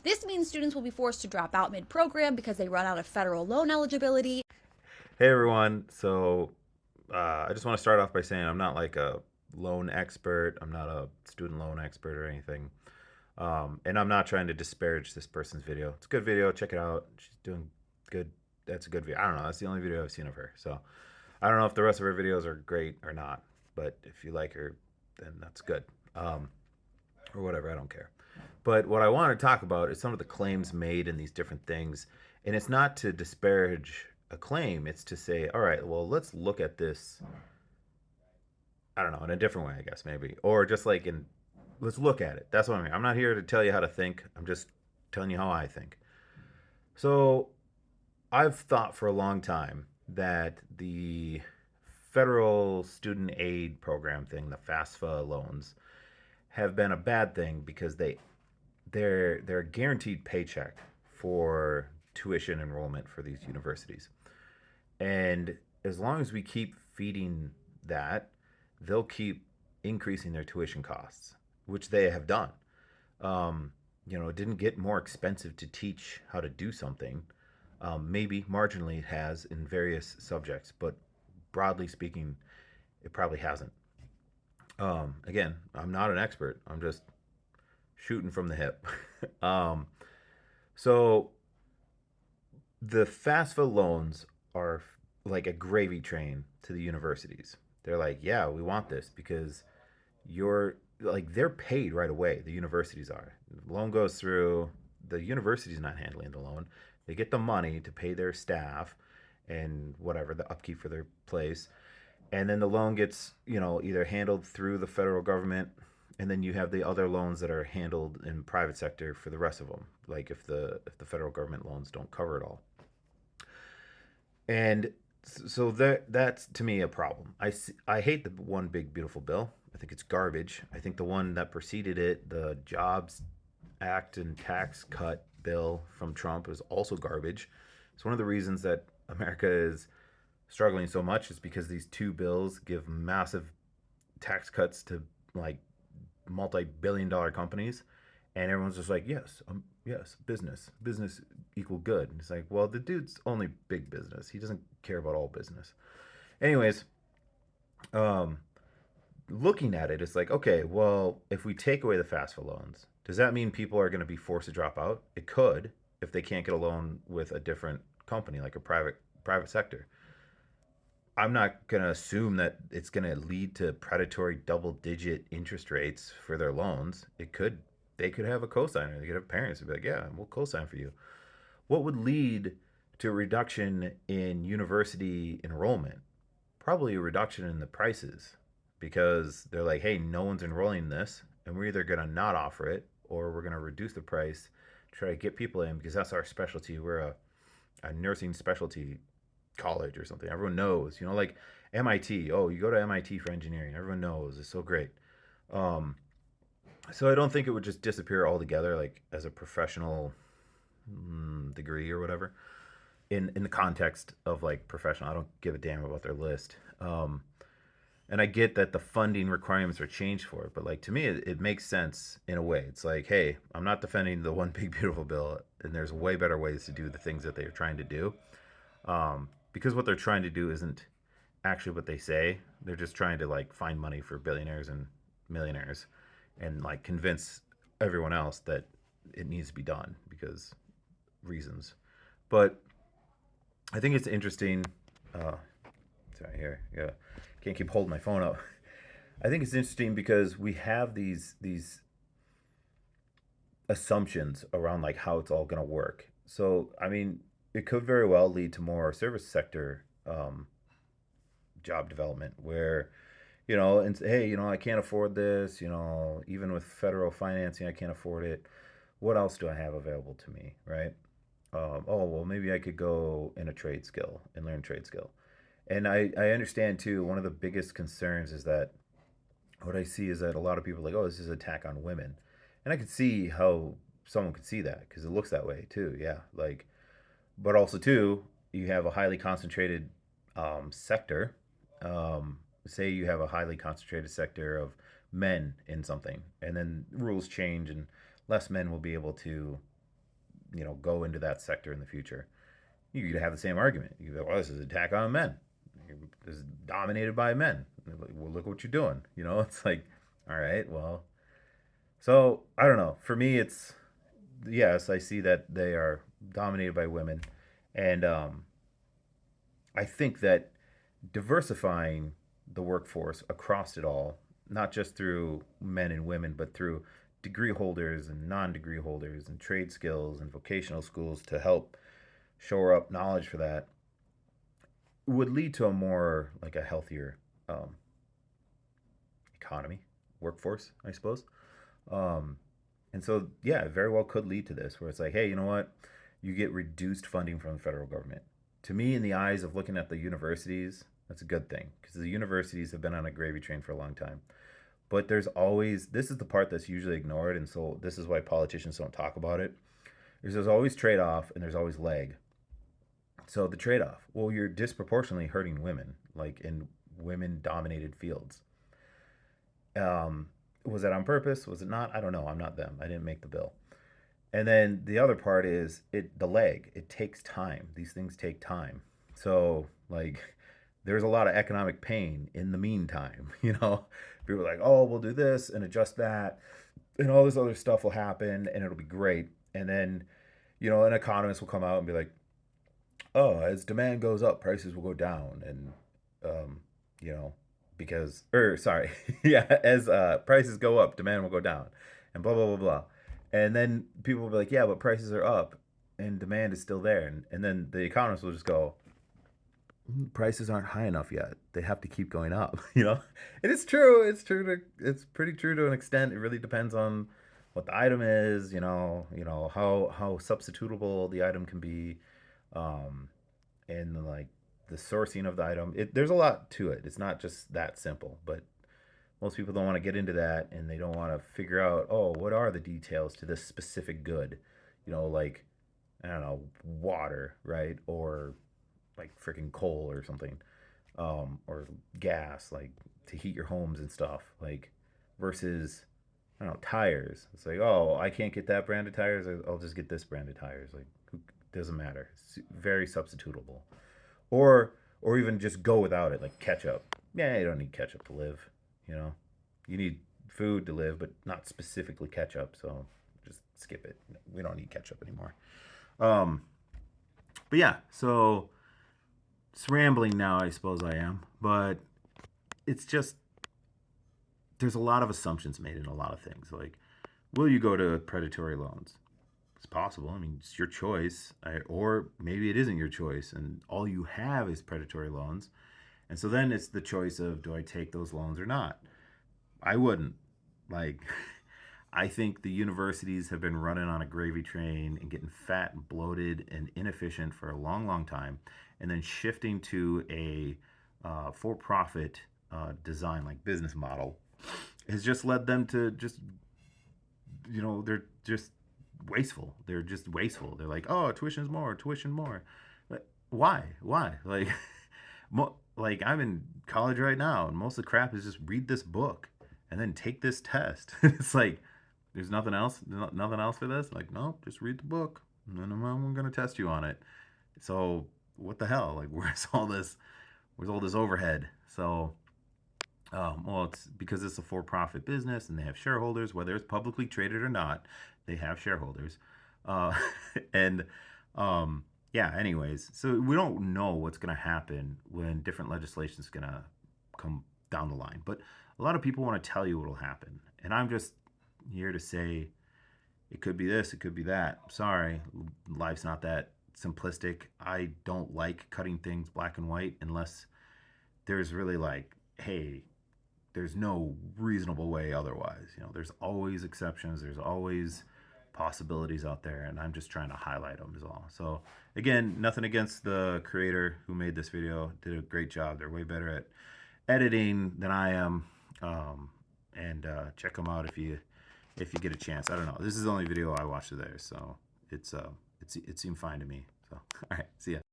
This means students will be forced to drop out mid-program because they run out of federal loan eligibility. Hey everyone. I just want to start off by saying I'm not like a loan expert. I'm not a student loan expert or anything. And I'm not trying to disparage this person's video. It's a good video. Check it out. She's doing good. That's a good video. I don't know. That's the only video I've seen of her. So I don't know if the rest of her videos are great or not. But if you like her, then that's good. Or whatever. I don't care. But what I want to talk about is some of the claims made in these different things. And it's not to disparage a claim, it's to say, all right, well, let's look at this, I don't know, in a different way, I guess, maybe. Or just like let's look at it. That's what I mean. I'm not here to tell you how to think. I'm just telling you how I think. So I've thought for a long time that the federal student aid program thing, the FAFSA loans, have been a bad thing because they're a guaranteed paycheck for tuition enrollment for these universities. And as long as we keep feeding that, they'll keep increasing their tuition costs, which they have done. It didn't get more expensive to teach how to do something. Maybe marginally it has in various subjects, but broadly speaking, it probably hasn't. Again, I'm not an expert. I'm just shooting from the hip. um, so the FAFSA loans are like a gravy train to the universities. They're like, yeah, we want this because you're like they're paid right away. The universities are. The loan goes through. The university's not handling the loan. They get the money to pay their staff and whatever the upkeep for their place, and then the loan gets either handled through the federal government, and then you have the other loans that are handled in private sector for the rest of them. Like if the federal government loans don't cover it all, and so that's to me a problem. I hate the one big beautiful bill. I think it's garbage. I think the one that preceded it, the Jobs Act and Tax Cut bill from Trump, is also garbage. It's one of the reasons that America is struggling so much is because these two bills give massive tax cuts to like multi-billion-dollar companies, and everyone's just like, yes, yes, business equal good. And it's like, well, the dude's only big business. He doesn't care about all business. Anyways, um, looking at it, it's like, okay, well, if we take away the FAFSA loans, does that mean people are going to be forced to drop out? It could if they can't get a loan with a different company, like a private sector. I'm not going to assume that it's going to lead to predatory double digit interest rates for their loans. They could have a cosigner. They could have parents who'd be like, yeah, we'll cosign for you. What would lead to a reduction in university enrollment? Probably a reduction in the prices because they're like, hey, no one's enrolling in this, and we're either going to not offer it or we're going to reduce the price, try to get people in because that's our specialty. We're a nursing specialty college or something. Everyone knows, like MIT. Oh, you go to MIT for engineering. Everyone knows it's so great. Um, so I don't think it would just disappear altogether, like as a professional degree or whatever. In the context of like professional, I don't give a damn about their list. And I get that the funding requirements are changed for it, but like to me, it makes sense in a way. It's like, hey, I'm not defending the one big beautiful bill, and there's way better ways to do the things that they're trying to do. Because what they're trying to do isn't actually what they say. They're just trying to like find money for billionaires and millionaires, and like convince everyone else that it needs to be done because reasons. But I think it's interesting. Uh, Sorry, here, yeah, can't keep holding my phone up. I think it's interesting because we have these assumptions around like how it's all going to work. So I mean, it could very well lead to more service sector job development where and hey, I can't afford this. Even with federal financing, I can't afford it. What else do I have available to me, right? Oh well, maybe I could go in a trade skill and learn trade skill. And I understand too. One of the biggest concerns is that what I see is that a lot of people are like, oh, this is an attack on women, and I could see how someone could see that because it looks that way too. Yeah, like, but also too, you have a highly concentrated sector. Say you have a highly concentrated sector of men in something, and then rules change, and less men will be able to go into that sector in the future, you could have the same argument. You go, well, this is an attack on men. This is dominated by men. Well, look what you're doing. It's like, all right, well, so I don't know. For me, it's yes, I see that they are dominated by women, and I think that diversifying the workforce across it all, not just through men and women, but through degree holders and non-degree holders and trade skills and vocational schools to help shore up knowledge for that, would lead to a more like a healthier um, economy, workforce, I suppose. Um, and so, yeah, it very well could lead to this, where it's like, hey, you know what? You get reduced funding from the federal government. To me, in the eyes of looking at the universities, that's a good thing because the universities have been on a gravy train for a long time. But there's always, this is the part that's usually ignored. And so, this is why politicians don't talk about it. There's always trade off and there's always lag. So, the trade off, well, you're disproportionately hurting women, like in women dominated fields. Um, was that on purpose? Was it not? I don't know. I'm not them. I didn't make the bill. And then the other part is the lag. It takes time. These things take time. So like there's a lot of economic pain in the meantime, People are like, "Oh, we'll do this and adjust that and all this other stuff will happen and it'll be great." And then, an economist will come out and be like, "Oh, as demand goes up, prices will go down." And you know, because or sorry, yeah, as prices go up, demand will go down, and blah blah blah blah. And then people will be like, "Yeah, but prices are up, and demand is still there." And then the economists will just go, "Prices aren't high enough yet. They have to keep going up." And it's true. It's true it's pretty true to an extent. It really depends on what the item is. How substitutable the item can be, um, and like the sourcing of the item. There's a lot to it. It's not just that simple. But most people don't want to get into that, and they don't want to figure out, oh, what are the details to this specific good? Like, I don't know, water, right? Or like freaking coal or something, or gas, like to heat your homes and stuff, like versus I don't know, tires. It's like, oh, I can't get that brand of tires. I'll just get this brand of tires. Like, who, doesn't matter. It's very substitutable. Or even just go without it, like ketchup. Yeah, you don't need ketchup to live. You know, you need food to live, but not specifically ketchup. So just skip it. We don't need ketchup anymore. Um, but yeah, so it's rambling now, I suppose I am, but it's just there's a lot of assumptions made in a lot of things. Like, will you go to predatory loans? It's possible. I mean, it's your choice, or maybe it isn't your choice, and all you have is predatory loans. And so then it's the choice of, do I take those loans or not? I wouldn't. Like, I think the universities have been running on a gravy train and getting fat and bloated and inefficient for a long, long time, and then shifting to a for-profit design, like business model, has just led them to just, they're just wasteful. They're just wasteful. They're like, oh, tuition's more, tuition more. Like, why? Like, like I'm in college right now, and most of the crap is just read this book and then take this test. It's like, there's nothing else, nothing else for this. Like, no, just read the book, and then I'm gonna test you on it. So what the hell? Like, where's all this? Where's all this overhead? So, well, it's because it's a for-profit business, and they have shareholders, whether it's publicly traded or not. They have shareholders, uh, and yeah. Anyways, so we don't know what's gonna happen when different legislation is gonna come down the line, but a lot of people want to tell you what'll happen, and I'm just here to say it could be this, it could be that. Sorry, life's not that simplistic. I don't like cutting things black and white unless there's really like, hey, there's no reasonable way otherwise. There's always exceptions, there's always possibilities out there, and I'm just trying to highlight them is all. So again, nothing against the creator who made this video. Did a great job. They're way better at editing than I am. And check them out if you get a chance. I don't know. This is the only video I watched of theirs, so it seemed fine to me. So all right, see ya.